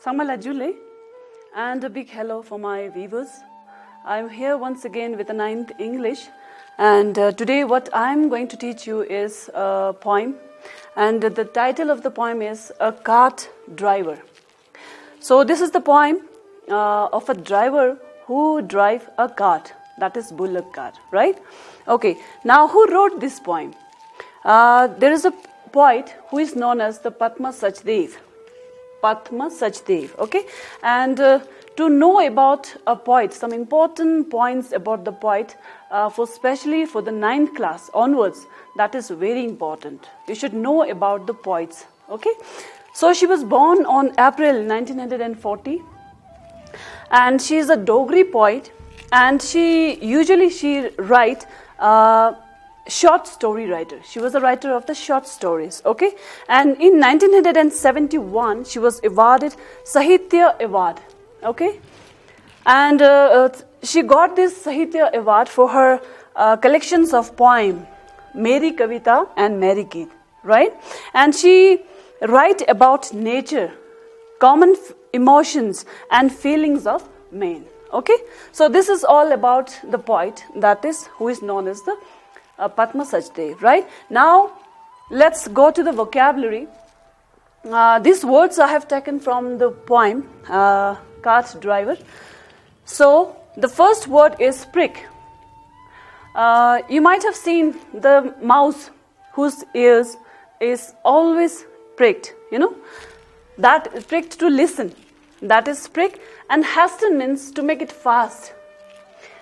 Samala Jule, and a big hello for my viewers. I'm here once again with the 9th English, and today what I'm going to teach you is a poem, and the title of the poem is A Cart Driver. So this is the poem of a driver who drive a cart, that is bullock cart, right? Okay, now who wrote this poem? There is a poet who is known as the Padma Sachdev, okay? And to know about a poet, some important points about the poet, especially for the 9th class onwards, that is very important. You should know about the poets, okay? So she was born on April 1940, and she is a Dogri poet, and she write short story writer. She was a writer of the short stories, okay? And in 1971, she was awarded Sahitya Award, okay? And she got this Sahitya Award for her collections of poem, Meri Kavita and Meri Geet, right? And she write about nature, common emotions and feelings of men, okay? So this is all about the poet, that is, who is known as the Padma Sachdev, right? Now, let's go to the vocabulary. These words I have taken from the poem, Cart Driver. So, the first word is prick. You might have seen the mouse whose ears is always pricked, you know. That pricked to listen. That is prick. And hasten means to make it fast.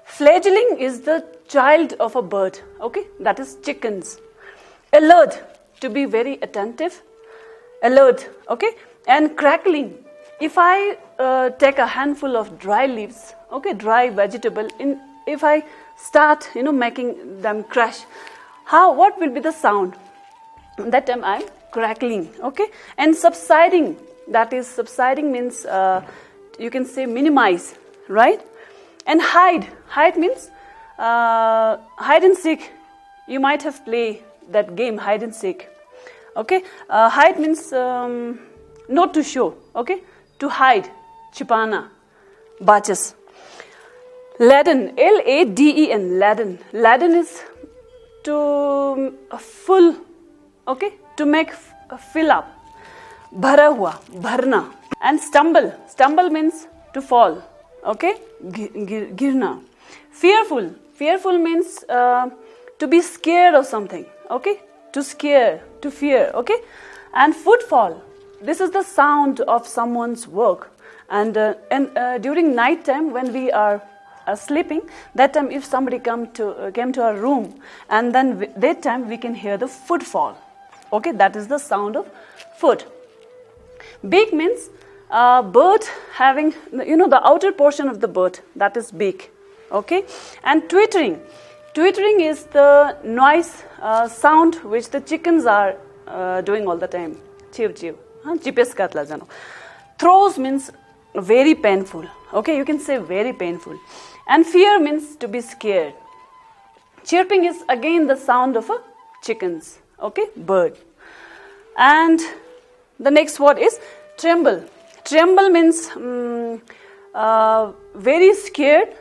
Fledgling is the child of a bird, okay? That is chickens. Alert, to be very attentive. Alert, okay? And crackling. If I take a handful of dry leaves, okay, dry vegetable, if I start, making them crash, what will be the sound? That time I'm crackling, okay? And subsiding, that is, subsiding means, you can say minimize, right? And hide means hide and seek. You might have played that game, hide and seek. Okay, hide means not to show. Okay, to hide, chipana, bachas. Laden, L-A-D-E-N, laden. Laden is to full. Okay, to make fill up. Bhara hua, bharna. And stumble means to fall. Okay, girna. Fearful means to be scared of something. Okay, to scare, to fear. Okay, and footfall. This is the sound of someone's work. And during night time when we are sleeping, that time if somebody came to our room, and then that time we can hear the footfall. Okay, that is the sound of foot. Beak means bird having, the outer portion of the bird, that is beak, okay? And twittering is the noise, sound which the chickens are doing all the time. Chiv. Throws means very painful, okay? You can say very painful. And fear means to be scared. Chirping is again the sound of a chickens, okay? Bird. And the next word is tremble. Tremble means very scared,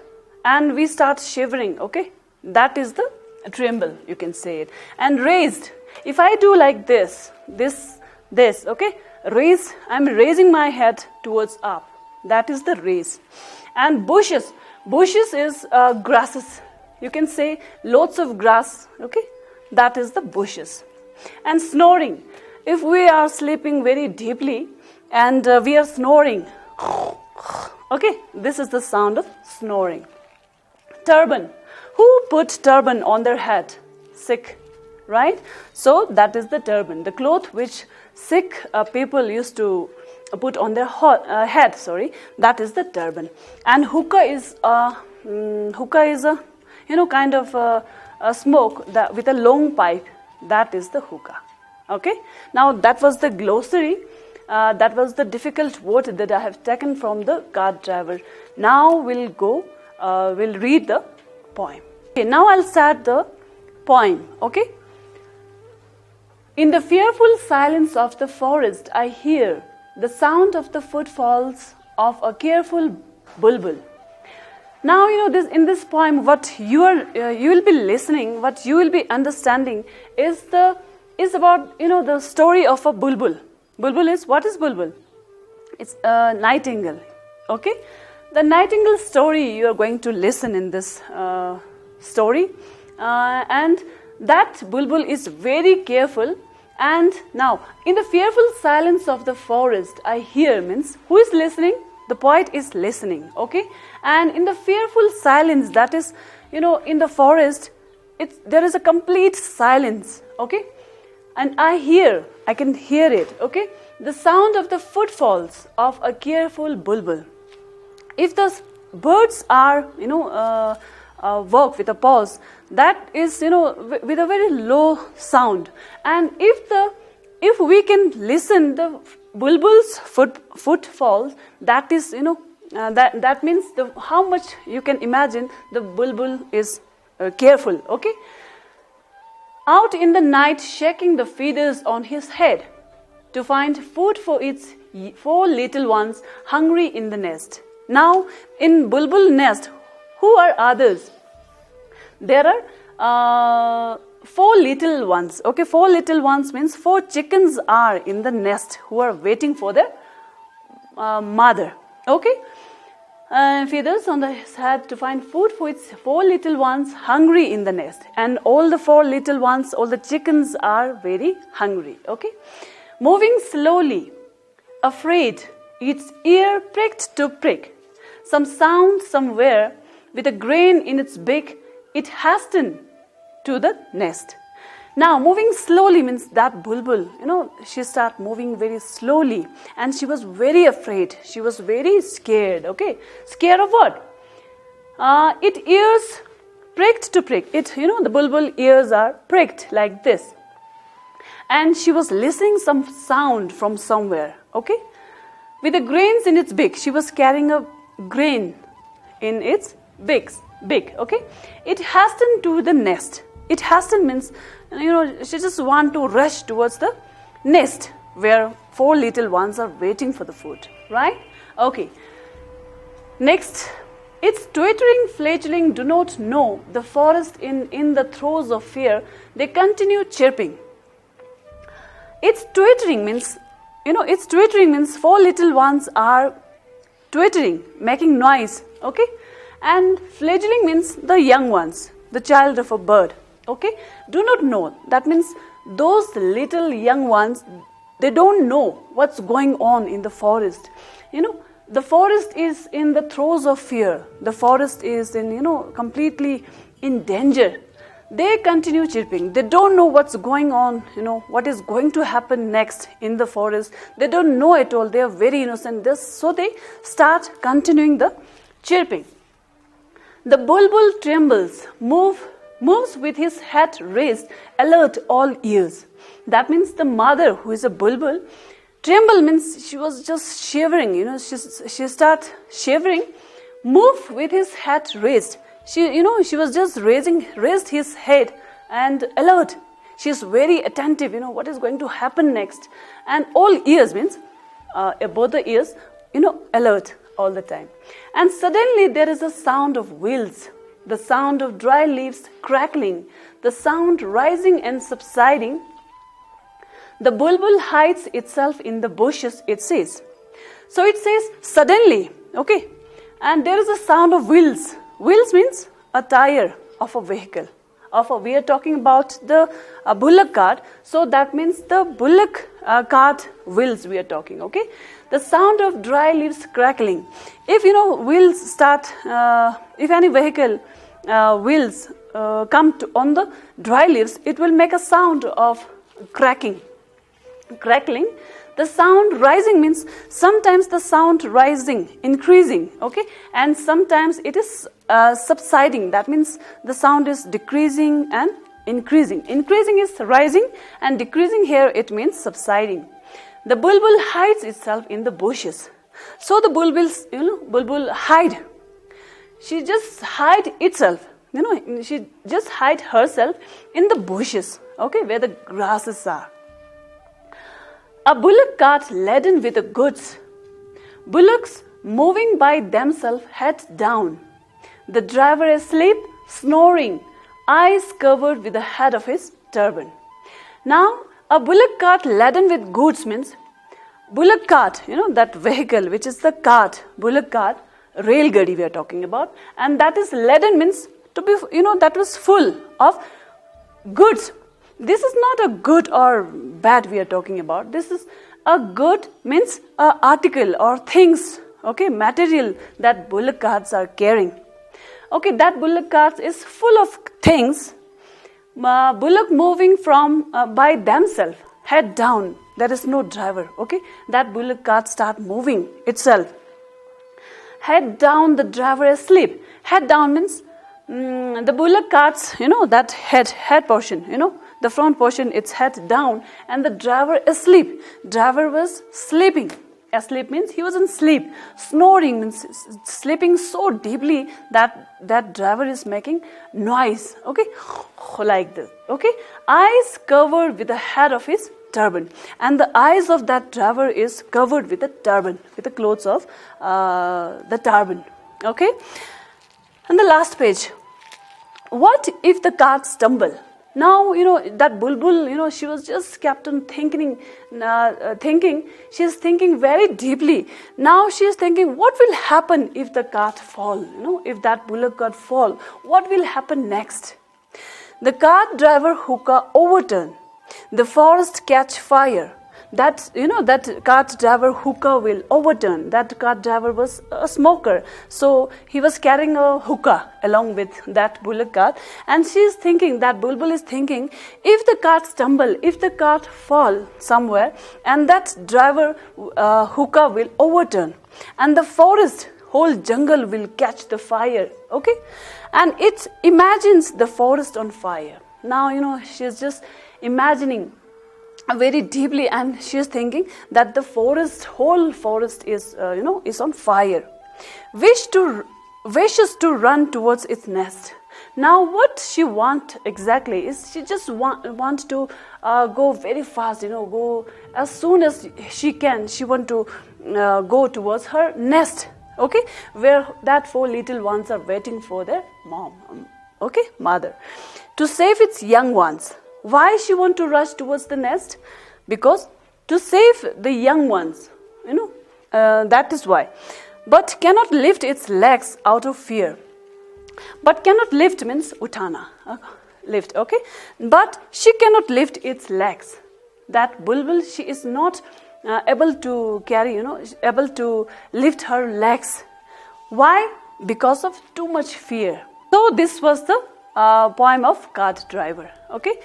and we start shivering, okay? That is the tremble, you can say it. And raised. If I do like this, okay? Raise, I'm raising my head towards up. That is the raise. And bushes. Bushes is grasses. You can say lots of grass, okay? That is the bushes. And snoring. If we are sleeping very deeply, and we are snoring. Okay, this is the sound of snoring. Turban. Who put turban on their head? Sikh, right? So that is the turban, the cloth which Sikh people used to put on their head. That is the turban. And hookah is a kind of a smoke with a long pipe. That is the hookah. Okay. Now that was the glossary. That was the difficult word that I have taken from the cart driver. Now we'll read the poem. Okay, now I'll start the poem, okay? In the fearful silence of the forest, I hear the sound of the footfalls of a careful bulbul. Now, this in this poem, what you will be listening, what you will be understanding is about the story of a bulbul. Bulbul is, what is bulbul? It's a nightingale. Okay, the nightingale story you are going to listen in this story, and that bulbul is very careful. And now, in the fearful silence of the forest, I hear means who is listening? The poet is listening, okay? And in the fearful silence, that is, in the forest, there is a complete silence, okay? And I can hear it, okay? The sound of the footfalls of a careful bulbul. If the birds are, work with a pause, that is, with a very low sound. And if we can listen the bulbul's footfalls, that is, that means how much you can imagine the bulbul is careful, okay? Out in the night, shaking the feathers on his head to find food for its 4 little ones hungry in the nest. Now, in bulbul nest, who are others? There are 4 little ones. Okay, 4 little ones means 4 chickens are in the nest who are waiting for their mother. Okay, feathers on his head to find food for its 4 little ones hungry in the nest. And all the 4 little ones, all the chickens are very hungry. Okay, moving slowly, afraid, its ear pricked to prick. Some sound somewhere with a grain in its beak, it hastened to the nest. Now, moving slowly means that bulbul, she started moving very slowly, and she was very afraid. She was very scared. Okay, scared of what? It ears pricked to prick. The bulbul ears are pricked like this, and she was listening some sound from somewhere. Okay, with the grains in its beak, she was carrying a grain in its beak. Okay, it hastened to the nest. It hastened means, she just want to rush towards the nest where 4 little ones are waiting for the food, right? Okay. Next, its twittering fledgling do not know the forest in the throes of fear. They continue chirping. Its twittering means, 4 little ones are twittering, making noise, okay? And fledgling means the young ones, the child of a bird, okay? Do not know. That means those little young ones, they don't know what's going on in the forest. The forest is in the throes of fear. The forest is in, completely in danger. They continue chirping. They don't know what's going on, what is going to happen next in the forest. They don't know at all. They are very innocent. So they start continuing the chirping. The bulbul trembles, moves with his head raised, alert all ears. That means the mother, who is a bulbul, tremble means she was just shivering. She start shivering, move with his head raised. She was just raised his head and alert. She is very attentive. What is going to happen next, and all ears means both the ears, alert all the time. And suddenly there is a sound of wheels, the sound of dry leaves crackling, the sound rising and subsiding. The bulbul hides itself in the bushes, it says. So it says suddenly, okay, and there is a sound of wheels. Wheels means a tire of a vehicle. We are talking about the bullock cart, so that means the bullock cart wheels we are talking, okay? The sound of dry leaves crackling. If wheels start, if any vehicle wheels come on the dry leaves, it will make a sound of crackling. The sound rising means sometimes the sound rising, increasing, okay, and sometimes it is subsiding. That means the sound is decreasing and increasing. Increasing is rising, and decreasing here it means subsiding. The bulbul hides itself in the bushes. So the bulbul hide. She just hide itself. She just hide herself in the bushes, okay, where the grasses are. A bullock cart laden with the goods. Bullocks moving by themselves, head down. The driver asleep, snoring, eyes covered with the head of his turban. Now, a bullock cart laden with goods means bullock cart, that vehicle which is the cart, bullock cart, rail gadi we are talking about, and that is laden means to be, that was full of goods. This is not a good or bad we are talking about. This is a good means a article or things, okay, material that bullock carts are carrying. Okay, that bullock cart is full of things. Bullock moving from by themselves, head down. There is no driver. Okay, that bullock cart start moving itself. Head down, the driver asleep. Head down means the bullock carts, that head portion, the front portion, it's head down, and the driver asleep. Driver was sleeping. Asleep means he was in sleep. Snoring means sleeping so deeply that driver is making noise. Okay, like this. Okay, eyes covered with the head of his turban, and the eyes of that driver is covered with the turban, with the clothes of the turban. Okay, and the last page. What if the cart stumble? Now, that bulbul, she was just kept on thinking, she's thinking very deeply. Now she is thinking, what will happen if the cart fall? If that bullock cart fall, what will happen next? The cart driver hookah overturn. The forest catch fire. That cart driver hookah will overturn. That cart driver was a smoker, so he was carrying a hookah along with that bullock cart, and she is thinking, that bulbul is thinking, if the cart stumble, if the cart fall somewhere, and that driver hookah will overturn, and the forest, whole jungle will catch the fire. Okay, and it imagines the forest on fire. Now she is just imagining very deeply, and she is thinking that the whole forest is on fire. Wishes to run towards its nest. Now what she want exactly is she just want to go very fast, go as soon as she can. She want to go towards her nest, okay, where that 4 little ones are waiting for their mom, mother, to save its young ones. Why she want to rush towards the nest? Because to save the young ones, that is why. But cannot lift its legs out of fear. But cannot lift means utana, lift, okay? But she cannot lift its legs. That bulbul, she is not able to carry, able to lift her legs. Why? Because of too much fear. So this was the poem of cart driver, okay?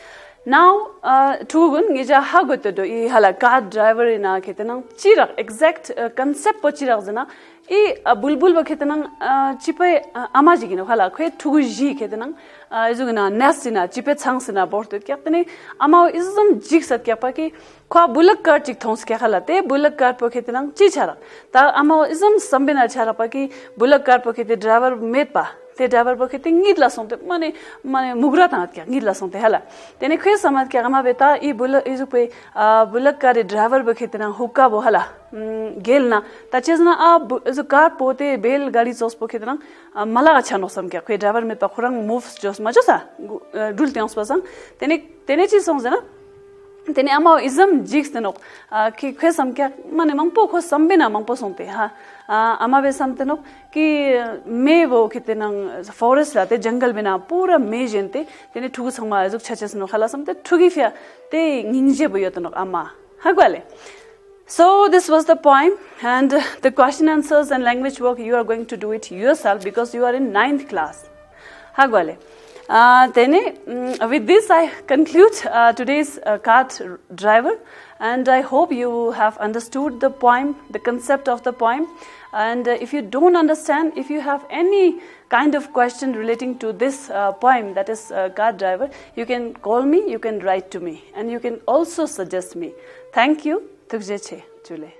Now, tugun gija hagotodo I hala cart driver ina ketenang chirak exact concept po chirak zana I bulbul ba ketenang chipe amaji gina hala kwe tugu ji ketenang izugina nesina chipe changsina bortot kyaptene ama izum jiksat kyapa ki kwa bulak cart chik thons kya hala te bulak cart po ketenang chi chara ta ama izum sambena chara pa ki bulak cart po kete driver metpa ते driver बखेते ngidla sonte mane mugra tanat kya ngidla sonte hala tene khwe samad kya gama beta I bulak kare driver बखेते na hukka bo hala gelna ta chezna a car pote bel gadi sos bखेते na mala acha no sam kya khwe driver me pa khurang moves jos ma josa dul tians pasang tene chi song jana tene ama ism jigs tenok ki khwe sam kya mane mangpo kho sambena mangpo sonte ha ama be samtenok ki me wo kitenang forest la te jungle bena pura me jente tene thugu sangma juk chaches no khala samte thugi fya te ngingje boyo tenok ama hagwale. So this was the poem, and the question answers and language work you are going to do it yourself because you are in 9th class. Hagwale. With this I conclude today's cart driver, and I hope you have understood the poem, the concept of the poem. And if you don't understand, if you have any kind of question relating to this poem, that is cart driver, you can call me, you can write to me, and you can also suggest me. Thank you. Tukje che chule.